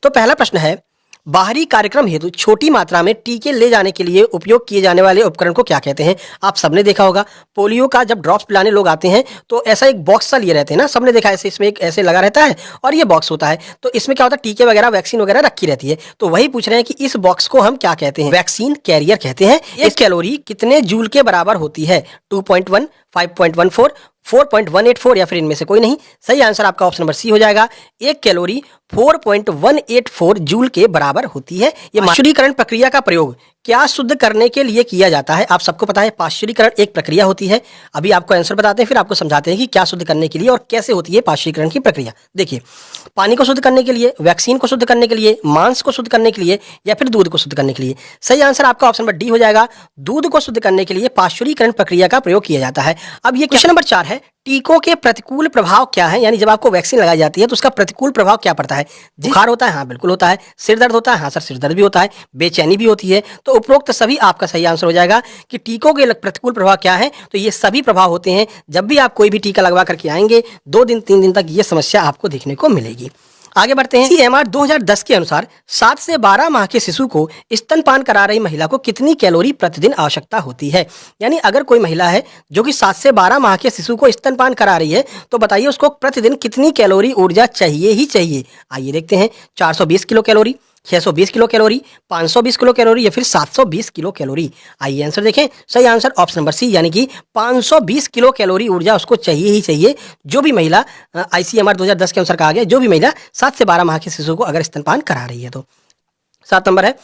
तो पहला प्रश्न है, बाहरी कार्यक्रम हेतु छोटी मात्रा में टीके ले जाने के लिए उपयोग किए जाने वाले उपकरण को क्या कहते हैं? आप सबने देखा होगा, पोलियो का जब ड्रॉप्स पिलाने लोग आते हैं तो ऐसा एक बॉक्स सा लिए रहते हैं ना, सबने देखा है, ऐसे इसमें एक ऐसे लगा रहता है और ये बॉक्स होता है। तो इसमें क्या होता है, टीके वगैरह वैक्सीन वगैरह रखी रहती है। तो वही पूछ रहे हैं कि इस बॉक्स को हम क्या कहते हैं? वैक्सीन कैरियर कहते हैं। एक कैलोरी कितने जूल के बराबर होती है? 2.1, 5.14, 4.184 या फिर इनमें से कोई नहीं। सही आंसर आपका ऑप्शन नंबर सी हो जाएगा। एक कैलोरी 4.184 जूल के बराबर होती है। ये पाश्चुरीकरण प्रक्रिया का प्रयोग क्या शुद्ध करने के लिए किया जाता है? आप सबको पता है पाश्चुरीकरण एक प्रक्रिया होती है। अभी आपको आंसर बताते हैं, फिर आपको समझाते हैं कि क्या शुद्ध करने के लिए और कैसे होती है पाश्चुरीकरण की प्रक्रिया। देखिए, पानी को शुद्ध करने के लिए, वैक्सीन को शुद्ध करने के लिए, मांस को शुद्ध करने के लिए या फिर दूध को शुद्ध करने के लिए। सही आंसर आपका ऑप्शन नंबर डी हो जाएगा। दूध को शुद्ध करने के लिए पाश्चुरीकरण प्रक्रिया का प्रयोग किया जाता है। अब ये क्वेश्चन नंबर 4 है, टीकों के प्रतिकूल प्रभाव क्या है? यानी जब आपको वैक्सीन लगाई जाती है तो उसका प्रतिकूल प्रभाव क्या पड़ता है? बुखार होता है? हाँ बिल्कुल होता है। सिर दर्द होता है? हाँ सर सिर दर्द भी होता है। बेचैनी भी होती है। तो उपरोक्त सभी आपका सही आंसर हो जाएगा कि टीकों के प्रतिकूल प्रभाव क्या है। तो ये सभी प्रभाव होते हैं जब भी आप कोई भी टीका लगवा करके आएंगे, 2 दिन 3 दिन तक ये समस्या आपको देखने को मिलेगी। आगे बढ़ते हैं। CMR 2010 के अनुसार 7 से 12 माह के शिशु को स्तनपान करा रही महिला को कितनी कैलोरी प्रतिदिन आवश्यकता होती है? यानी अगर कोई महिला है जो कि 7 से 12 माह के शिशु को स्तनपान करा रही है तो बताइए उसको प्रतिदिन कितनी कैलोरी ऊर्जा चाहिए ही चाहिए। आइए देखते हैं, 420 kilo calorie, 620 kilo calorie, 520 kilo calorie या फिर 720 किलो कैलोरी। आइए आंसर देखें। सही आंसर ऑप्शन नंबर सी यानी कि 520 किलो कैलोरी ऊर्जा उसको चाहिए ही चाहिए। जो भी महिला ICMR 2010 के अनुसार कहा गया, जो भी महिला 7 से 12 माह के शिशु को अगर स्तनपान करा रही है तो। 7 नंबर है,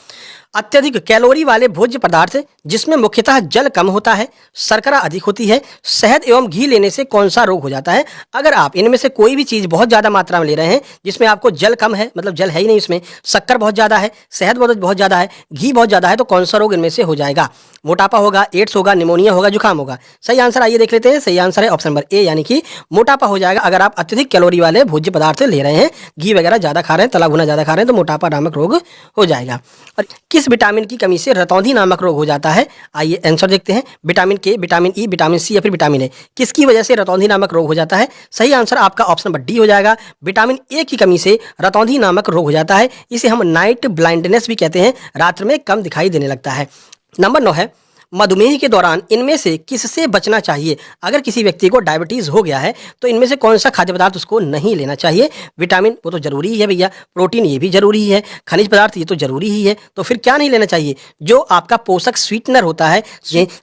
अत्यधिक कैलोरी वाले भोज्य पदार्थ जिसमें मुख्यतः जल कम होता है, शर्करा अधिक होती है, शहद एवं घी लेने से कौन सा रोग हो जाता है? अगर आप इनमें से कोई भी चीज बहुत ज्यादा मात्रा में ले रहे हैं जिसमें आपको जल कम है, मतलब जल है ही नहीं इसमें, शक्कर बहुत ज्यादा है, शहद बहुत ज्यादा है, घी बहुत ज्यादा है, तो कौन सा रोग इनमें से हो जाएगा? मोटापा होगा, एड्स होगा, निमोनिया होगा, जुकाम होगा। सही आंसर आइए देख लेते हैं। सही आंसर है ऑप्शन नंबर ए यानी कि मोटापा हो जाएगा। अगर आप अत्यधिक कैलोरी वाले भोज्य पदार्थ ले रहे हैं, घी वगैरह ज्यादा खा रहे हैं, तला भुना ज्यादा खा रहे हैं, तो मोटापा नामक रोग हो जाएगा। और किस विटामिन की कमी से रतौंधी नामक रोग हो जाता है? आइए आंसर देखते हैं। विटामिन के, विटामिन ई, विटामिन सी या फिर विटामिन ए, किसकी वजह से रतौंधी नामक रोग हो जाता है? सही आंसर आपका ऑप्शन नंबर डी हो जाएगा। विटामिन ए की कमी से रतौंधी नामक रोग हो जाता है। इसे हम नाइट ब्लाइंडनेस भी कहते हैं, रात में कम दिखाई देने लगता है। नंबर 9 है, मधुमेह के दौरान इनमें से किससे बचना चाहिए? अगर किसी व्यक्ति को डायबिटीज हो गया है तो इनमें से कौन सा खाद्य पदार्थ उसको नहीं लेना चाहिए? विटामिन वो तो जरूरी ही है भैया, प्रोटीन ये भी जरूरी है, खनिज पदार्थ ये तो जरूरी ही है, तो फिर क्या नहीं लेना चाहिए? जो आपका पोषक स्वीटनर होता है,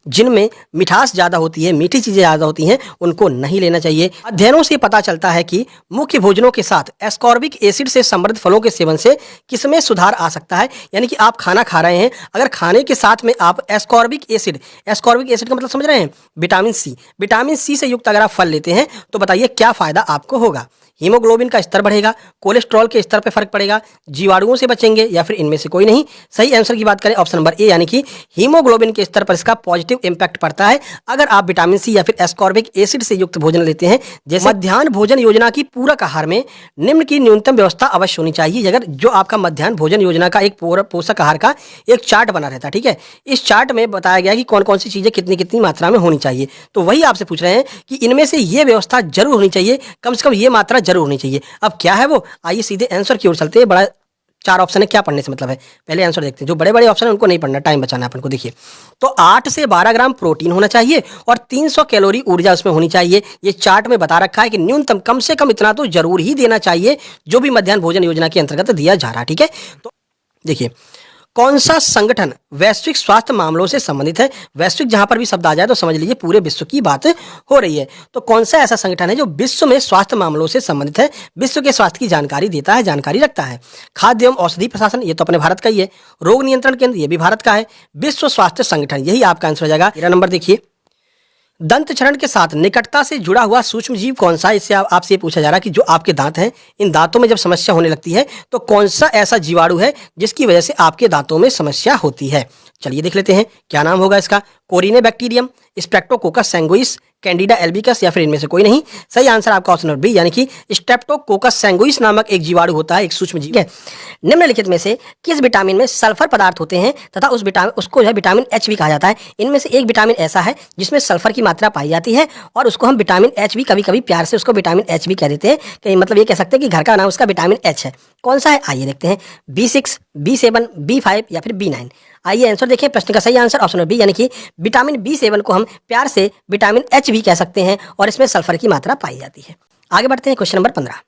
जिनमें मिठास ज्यादा होती है, मीठी चीजें ज्यादा होती हैं, उनको नहीं लेना चाहिए। अध्ययनों से पता चलता है कि मुख्य भोजनों के साथ एस्कॉर्बिक एसिड से समृद्ध फलों के सेवन से किसमें सुधार आ सकता है? यानी कि आप खाना खा रहे हैं, अगर खाने के साथ में आप एस्कॉर्बिक एसिड का मतलब समझ रहे हैं? विटामिन सी से युक्त अगर आप फल लेते हैं तो बताइए क्या फायदा आपको होगा? हीमोग्लोबिन का स्तर बढ़ेगा, कोलेस्ट्रॉल के स्तर पर फर्क पड़ेगा, जीवाणुओं से बचेंगे या फिर इनमें से कोई नहीं। सही आंसर की बात करें ऑप्शन नंबर ए यानी कि हीमोग्लोबिन के स्तर पर इसका पॉजिटिव इंपैक्ट पड़ता है अगर आप विटामिन सी या फिर एस्कॉर्बिक एसिड से युक्त भोजन लेते हैं। जैसे मध्याह्न भोजन योजना की पूरक आहार में निम्न की न्यूनतम व्यवस्था अवश्य होनी चाहिए। अगर जो आपका मध्याह्न भोजन योजना का एक पोषक आहार का एक चार्ट बना रहता है, ठीक है, इस चार्ट में बताया गया कि कौन कौन सी चीजें कितनी कितनी मात्रा में होनी चाहिए। तो वही आपसे पूछ रहे हैं कि इनमें से ये व्यवस्था जरूर होनी चाहिए, कम से कम ये मात्रा जरूर होनी चाहिए। अब क्या है वो? आइए सीधे आंसर की ओर चलते हैं। बड़ा 4 ऑप्शन है, क्या पढ़ने से मतलब है? पहले आंसर देखते हैं। जो बड़े बड़े ऑप्शन है उनको नहीं पढ़ना, टाइम बचाना है अपन को। देखिए, तो 8 से 12 ग्राम प्रोटीन होना चाहिए और 300 कैलोरी ऊर्जा उसमें होनी चाहिए। ये चार्ट में बता रखा है कि न्यूनतम कम से कम इतना तो जरूर ही देना चाहिए जो भी मध्याह्न भोजन योजना के अंतर्गत दिया जा रहा है, ठीक है। तो देखिए, कौन सा संगठन वैश्विक स्वास्थ्य मामलों से संबंधित है? वैश्विक जहां पर भी शब्द आ जाए तो समझ लीजिए पूरे विश्व की बात हो रही है। तो कौन सा ऐसा संगठन है जो विश्व में स्वास्थ्य मामलों से संबंधित है, विश्व के स्वास्थ्य की जानकारी देता है, जानकारी रखता है? खाद्य एवं औषधि प्रशासन, ये तो अपने भारत का ही है। रोग नियंत्रण केंद्र, ये भी भारत का है। विश्व स्वास्थ्य संगठन, यही आपका आंसर हो जाएगा। 13 नंबर देखिए, दंत क्षरण के साथ निकटता से जुड़ा हुआ सूक्ष्म जीव कौन सा है? इससे आपसे पूछा जा रहा है कि जो आपके दांत हैं, इन दांतों में जब समस्या होने लगती है तो कौन सा ऐसा जीवाणु है जिसकी वजह से आपके दांतों में समस्या होती है? चलिए देख लेते हैं क्या नाम होगा इसका। कोरिने बैक्टीरियम, स्ट्रेप्टोकोकस सैंगुइस, कैंडिडा एल्बिकस या फिर इनमें से कोई नहीं। सही आंसर आपका ऑप्शन नंबर बी यानी कि स्ट्रेप्टोकोकस सैंगुइस नामक एक जीवाणु होता है, एक सूक्ष्म जीव है। निम्नलिखित में से किस विटामिन में सल्फर पदार्थ होते हैं तथा उसको जो है विटामिन एच भी कहा जाता है। इनमें से एक विटामिन ऐसा है जिसमें सल्फर की मात्रा पाई जाती है और उसको हम विटामिन एच भी कभी कभी प्यार से उसको विटामिन एच भी कह देते हैं, कि मतलब ये कह सकते हैं कि घर का नाम उसका विटामिन एच है। कौन सा है आइए देखते हैं, B6, B7, B5 या फिर B9। आइए आंसर देखिए, प्रश्न का सही आंसर ऑप्शन नंबर बी यानी कि विटामिन B7 को हम प्यार से विटामिन एच भी कह सकते हैं और इसमें सल्फर की मात्रा पाई जाती है। आगे बढ़ते हैं क्वेश्चन नंबर 15।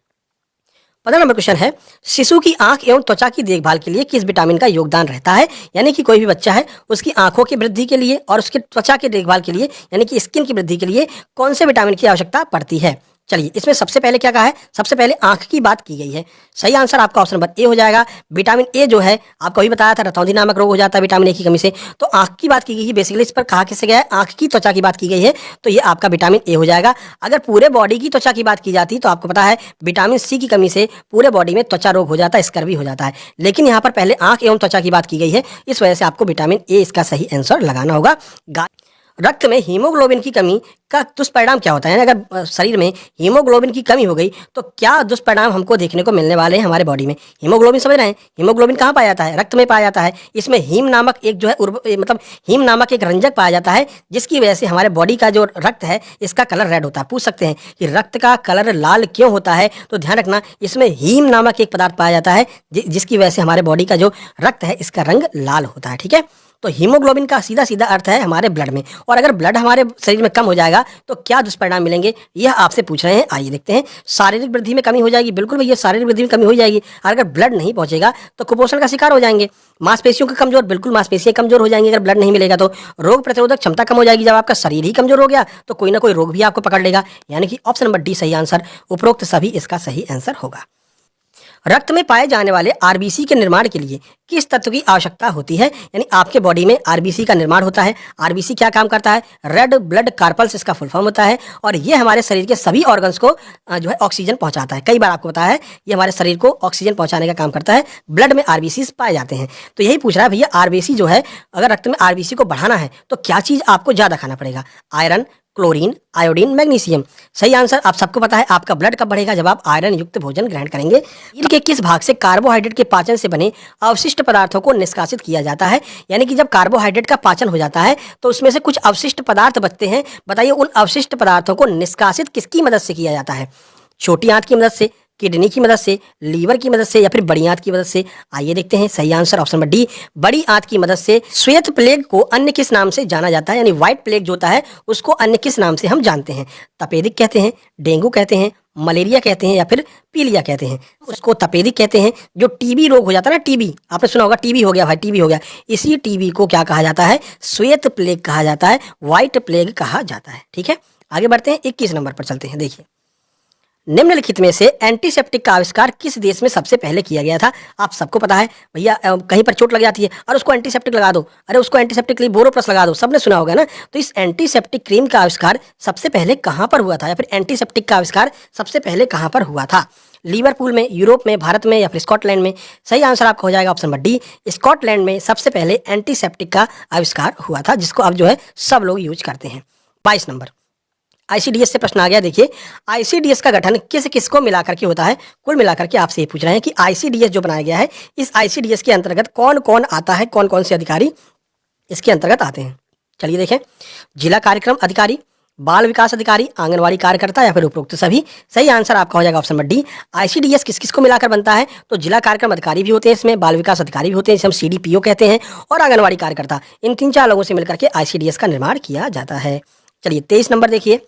15 नंबर क्वेश्चन है, शिशु की आंख एवं त्वचा की देखभाल के लिए किस विटामिन का योगदान रहता है। यानी कि कोई भी बच्चा है उसकी आंखों की वृद्धि के लिए और उसकी त्वचा की देखभाल के लिए यानी कि स्किन की वृद्धि के लिए कौन से विटामिन की आवश्यकता पड़ती है। चलिए इसमें सबसे पहले क्या कहा है, सबसे पहले आंख की बात की गई है। सही आंसर आपका ऑप्शन नंबर ए हो जाएगा। विटामिन ए जो है आपको अभी बताया था रतौंधी नामक रोग हो जाता है विटामिन ए की कमी से, तो आंख की बात की गई है। बेसिकली इस पर कहा किससे गया है, आंख की त्वचा की बात की गई है, तो ये आपका विटामिन ए हो जाएगा। अगर पूरे बॉडी की त्वचा की बात की जाती तो आपको पता है विटामिन सी की कमी से पूरे बॉडी में त्वचा रोग हो जाता है, स्कर्वी हो जाता है, लेकिन यहाँ पर पहले आंख एवं त्वचा की बात की गई है, इस वजह से आपको विटामिन ए इसका सही आंसर लगाना होगा। रक्त में हीमोग्लोबिन की कमी का दुष्परिणाम क्या होता है, अगर शरीर में हीमोग्लोबिन की कमी हो गई तो क्या दुष्परिणाम हमको देखने को मिलने वाले हैं हमारे बॉडी में। हीमोग्लोबिन समझ रहे हैं, हीमोग्लोबिन कहाँ पाया जाता है, रक्त में पाया जाता है। इसमें हीम नामक एक जो है मतलब हीम नामक एक रंजक पाया जाता है, जिसकी वजह से हमारे बॉडी का जो रक्त है इसका कलर रेड होता है। पूछ सकते हैं कि रक्त का कलर लाल क्यों होता है, तो ध्यान रखना इसमें हीम नामक एक पदार्थ पाया जाता है जिसकी वजह से हमारे बॉडी का जो रक्त है इसका रंग लाल होता है। ठीक है, तो हीमोग्लोबिन का सीधा सीधा अर्थ है हमारे ब्लड में, और अगर ब्लड हमारे शरीर में कम हो जाएगा तो क्या दुष्परिणाम मिलेंगे यह आपसे पूछ रहे हैं। आइए देखते हैं, शारीरिक वृद्धि में कमी हो जाएगी, बिल्कुल भैया शारीरिक वृद्धि में कमी हो जाएगी। और अगर ब्लड नहीं पहुंचेगा तो कुपोषण का शिकार हो जाएंगे। मांसपेशियों के कमजोर, बिल्कुल मांसपेशियां कमजोर हो जाएंगी अगर ब्लड नहीं मिलेगा तो। रोग प्रतिरोधक क्षमता कम हो जाएगी, जब आपका शरीर ही कमजोर हो गया तो कोई ना कोई रोग भी आपको पकड़ लेगा। यानी कि ऑप्शन नंबर डी सही आंसर, उपरोक्त सभी इसका सही आंसर होगा। रक्त में पाए जाने वाले आरबीसी के निर्माण के लिए किस तत्व की आवश्यकता होती है। यानी आपके बॉडी में आरबीसी का निर्माण होता है। आरबीसी क्या काम करता है, रेड ब्लड कार्पल्स इसका फुल फॉर्म होता है, और ये हमारे शरीर के सभी ऑर्गन्स को जो है ऑक्सीजन पहुंचाता है। कई बार आपको बताया है ये हमारे शरीर को ऑक्सीजन पहुंचाने का काम करता है। ब्लड में आरबीसी पाए जाते हैं, तो यही पूछ रहा है भैया आरबीसी जो है, अगर रक्त में आरबीसी को बढ़ाना है तो क्या चीज आपको ज्यादा खाना पड़ेगा, आयरन, क्लोरीन, आयोडीन, मैग्नीशियम। सही आंसर आप सबको पता है, आपका ब्लड कब बढ़ेगा, जब आप आयरन युक्त भोजन ग्रहण करेंगे। शरीर के किस भाग से कार्बोहाइड्रेट के पाचन से बने अवशिष्ट पदार्थों को निष्कासित किया जाता है। यानी कि जब कार्बोहाइड्रेट का पाचन हो जाता है तो उसमें से कुछ अवशिष्ट पदार्थ बचते हैं, बताइए उन अवशिष्ट पदार्थों को निष्कासित किसकी मदद से किया जाता है। छोटी आंत की मदद से, किडनी की मदद से, लीवर की मदद से, या फिर बड़ी आंत की मदद से। आइए देखते हैं, सही आंसर ऑप्शन नंबर डी, बड़ी आंत की मदद से। श्वेत प्लेग को अन्य किस नाम से जाना जाता है, यानी व्हाइट प्लेग जो होता है उसको अन्य किस नाम से हम जानते हैं। तपेदिक कहते हैं, डेंगू कहते हैं, मलेरिया कहते हैं, या फिर पीलिया कहते हैं। उसको तपेदिक कहते हैं। जो टीबी रोग हो जाता है ना, टीबी आपने सुना होगा, टीबी हो गया भाई, टीबी हो गया, इसी टीबी को क्या कहा जाता है, श्वेत प्लेग कहा जाता है, व्हाइट प्लेग कहा जाता है। ठीक है, आगे बढ़ते हैं, 21 नंबर पर चलते हैं। देखिए, निम्नलिखित में से एंटीसेप्टिक का आविष्कार किस देश में सबसे पहले किया गया था। आप सबको पता है भैया, कहीं पर चोट लग जाती है और उसको एंटीसेप्टिक लगा दो, अरे उसको एंटीसेप्टिक के लिए बोरोप्लस लगा दो, सबने सुना होगा ना। तो इस एंटीसेप्टिक क्रीम का आविष्कार सबसे पहले कहाँ पर हुआ था, या फिर एंटीसेप्टिक का आविष्कार सबसे पहले कहाँ पर हुआ था। लिवरपूल में, यूरोप में, भारत में, या फिर स्कॉटलैंड में। सही आंसर आपका हो जाएगा ऑप्शन नंबर डी, स्कॉटलैंड में सबसे पहले एंटीसेप्टिक का आविष्कार हुआ था, जिसको अब जो है सब लोग यूज करते हैं। 22 नंबर, आईसीडीएस से प्रश्न आ गया। देखिए, आईसीडीएस का गठन किस किस को मिलाकर के होता है। कुल मिलाकर के आपसे ये पूछ रहे हैं कि आईसीडीएस जो बनाया गया है, इस आईसीडीएस के अंतर्गत कौन कौन आता है, कौन कौन से अधिकारी इसके अंतर्गत आते हैं। चलिए देखें, जिला कार्यक्रम अधिकारी, बाल विकास अधिकारी, आंगनवाड़ी कार्यकर्ता, या फिर उपरोक्त सभी। सही आंसर आपका हो जाएगा ऑप्शन नंबर डी। आईसीडीएस किस किस को मिलाकर बनता है, तो जिला कार्यक्रम अधिकारी भी होते हैं इसमें, बाल विकास अधिकारी भी होते हैं जिसे हम सीडीपीओ कहते हैं, और आंगनवाड़ी कार्यकर्ता। इन 3-4 लोगों से मिलकर के आईसीडीएस का निर्माण किया जाता है। चलिए 23 नंबर देखिए,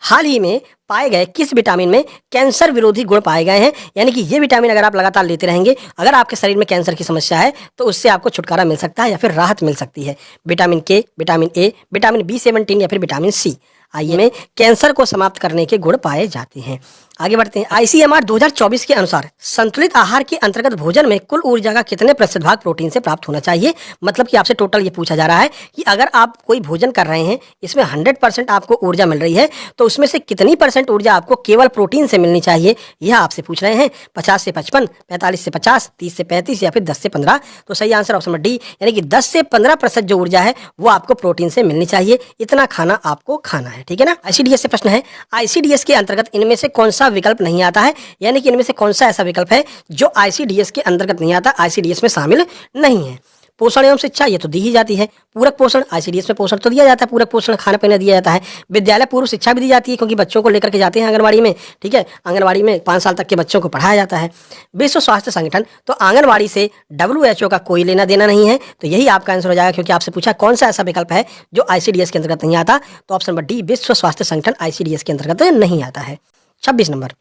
हाल ही में पाए गए किस विटामिन में कैंसर विरोधी गुण पाए गए हैं। यानी कि ये विटामिन अगर आप लगातार लेते रहेंगे, अगर आपके शरीर में कैंसर की समस्या है तो उससे आपको छुटकारा मिल सकता है या फिर राहत मिल सकती है। विटामिन के, विटामिन ए, विटामिन B17 या फिर विटामिन सी। आइए में कैंसर को समाप्त करने के गुण पाए जाते हैं। आगे बढ़ते हैं। आईसीएमआर 2024 के अनुसार संतुलित आहार के अंतर्गत भोजन में कुल ऊर्जा का कितने प्रतिशत भाग प्रोटीन से प्राप्त होना चाहिए। मतलब कि आपसे टोटल ये पूछा जा रहा है कि अगर आप कोई भोजन कर रहे हैं, इसमें 100% आपको ऊर्जा मिल रही है, तो उसमें से कितनी % ऊर्जा आपको केवल प्रोटीन से मिलनी चाहिए, यह आपसे पूछ रहे हैं। 50 से 55, 45 से 50, 30 से 35 या फिर 10 से 15। तो सही आंसर ऑप्शन नंबर डी, यानी कि 10 से 15% जो ऊर्जा है वो आपको प्रोटीन से मिलनी चाहिए। इतना खाना आपको खाना है, ठीक है ना। आईसीडीएस से प्रश्न है, आईसीडीएस के अंतर्गत इनमें से कौन सा विकल्प नहीं आता है, यानी कि इनमें से कौन सा ऐसा विकल्प है जो आईसीडीएस के अंतर्गत नहीं आता, आईसीडीएस में शामिल नहीं है। पोषण एवं शिक्षा ये तो दी ही जाती है। पूरक पोषण, आईसीडीएस में पोषण तो दिया जाता है, पूरक पोषण खाना पीना दिया जाता है। विद्यालय पूर्व शिक्षा भी दी जाती है, क्योंकि बच्चों को लेकर के जाते हैं आंगनबाड़ी में, ठीक है। आंगनबाड़ी में 5 साल तक के बच्चों को पढ़ाया जाता है। विश्व स्वास्थ्य संगठन, तो आंगनबाड़ी से WHO का कोई लेना देना नहीं है, तो यही आपका आंसर हो जाएगा, क्योंकि आपसे पूछा कौन सा ऐसा विकल्प है जो आईसीडीएस के अंतर्गत नहीं आता, तो ऑप्शन नंबर डी, विश्व स्वास्थ्य संगठन आईसीडीएस के अंतर्गत नहीं आता है। 26 नंबर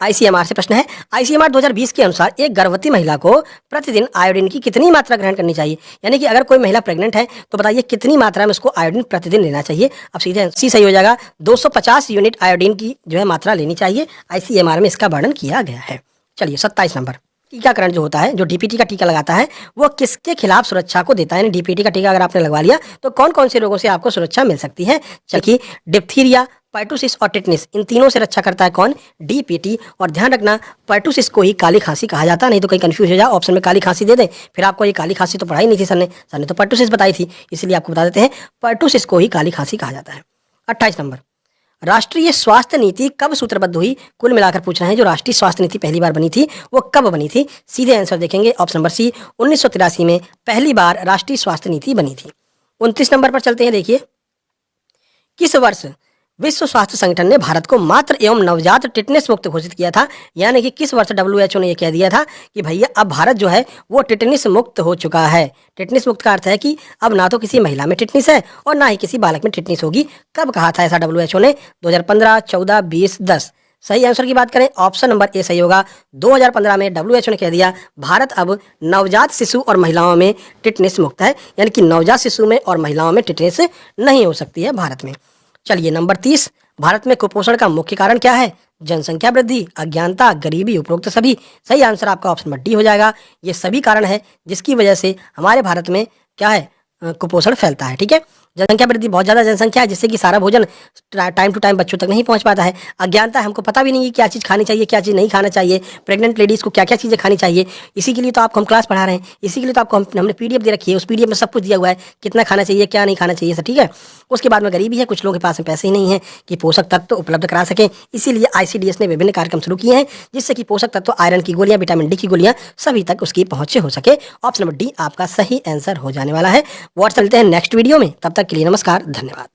आईसीएमआर से प्रश्न है, आईसीएमआर 2020 के अनुसार एक गर्भवती महिला को प्रतिदिन आयोडीन की कितनी मात्रा ग्रहण करनी चाहिए। यानी कि अगर कोई महिला प्रेग्नेंट है तो बताइए कितनी मात्रा में उसको आयोडीन प्रतिदिन लेना चाहिए। अब सीधे सी सही हो जाएगा, 250 यूनिट आयोडीन की जो है मात्रा लेनी चाहिए। आईसीएमआर में इसका वर्णन किया गया है। चलिए 27 नंबर, टीकाकरण जो होता है, जो डीपीटी का टीका लगाता है, वो किसके खिलाफ सुरक्षा को देता है। यानी डीपीटी का टीका अगर आपने लगवा लिया तो कौन कौन से रोगों से आपको सुरक्षा मिल सकती है। चलिए, डिप्थीरिया, पर्टुसिस और टिटनिस, इन तीनों से रक्षा करता है कौन, डीपीटी। और ध्यान रखना, पर्टुसिस को ही काली खांसी कहा जाता है, नहीं तो कहीं कंफ्यूज हो जाए, ऑप्शन में काली खांसी दे दें, फिर आपको ये काली खांसी तो पढ़ाई नहीं थी सर ने तो पर्टुसिस बताई थी, इसलिए आपको बता देते हैं पर्टुसिस को ही काली खांसी कहा जाता है। 28 नंबर, राष्ट्रीय स्वास्थ्य नीति कब सूत्रबद्ध हुई। कुल मिलाकर पूछ रहे हैं, जो राष्ट्रीय स्वास्थ्य नीति पहली बार बनी थी वो कब बनी थी। सीधे आंसर देखेंगे, ऑप्शन नंबर सी, 1983 में पहली बार राष्ट्रीय स्वास्थ्य नीति बनी थी। 29 नंबर पर चलते हैं। देखिए, किस वर्ष विश्व स्वास्थ्य संगठन ने भारत को मातृ एवं नवजात टिटनेस मुक्त घोषित किया था। यानी कि किस वर्ष WHO ने यह कह दिया था कि भैया अब भारत जो है वो टिटनेस मुक्त हो चुका है। टिटनेस मुक्त का अर्थ है कि अब ना तो किसी महिला में टिटनेस है और ना ही किसी बालक में टिटनेस होगी। कब कहा था ऐसा WHO ने, 2015, 14, 20, 10। सही आंसर की बात करें, ऑप्शन नंबर ए सही होगा। 2015 में WHO ने कह दिया भारत अब नवजात शिशु और महिलाओं में टिटनेस मुक्त है। यानी कि नवजात शिशु में और महिलाओं में टिटनेस नहीं हो सकती है भारत में। चलिए नंबर 30, भारत में कुपोषण का मुख्य कारण क्या है। जनसंख्या वृद्धि, अज्ञानता, गरीबी, उपरोक्त सभी। सही आंसर आपका ऑप्शन नंबर डी हो जाएगा। ये सभी कारण है जिसकी वजह से हमारे भारत में क्या है, कुपोषण फैलता है, ठीक है। जनसंख्या वृद्धि, बहुत ज़्यादा जनसंख्या है जिससे कि सारा भोजन टाइम टू टाइम बच्चों तक नहीं पहुंच पाता है। अज्ञानता है, हमको पता भी नहीं है क्या चीज़ खानी चाहिए क्या चीज़ नहीं खाना चाहिए, प्रेग्नेंट लेडीज़ को क्या क्या चीज़ें खानी चाहिए। इसी के लिए तो आपको हम क्लास पढ़ा रहे हैं, इसी के लिए तो आपको हमने PDF दे रखी है, उस PDF में सब कुछ दिया हुआ है, कितना खाना चाहिए क्या नहीं खाना चाहिए, सब ठीक है। उसके बाद में गरीबी है, कुछ लोगों के पास में पैसे ही नहीं है कि पोषक तत्व उपलब्ध करा सकें। इसीलिए ICDS ने विभिन्न कार्यक्रम शुरू किए हैं जिससे कि पोषक तत्व, आयरन की गोलियां, विटामिन D की गोलियां सभी तक उसकी पहुंच हो सके। ऑप्शन नंबर डी आपका सही आंसर हो जाने वाला है। व्हाट्सएप चलते हैं नेक्स्ट वीडियो में, तब तक के लिए नमस्कार, धन्यवाद।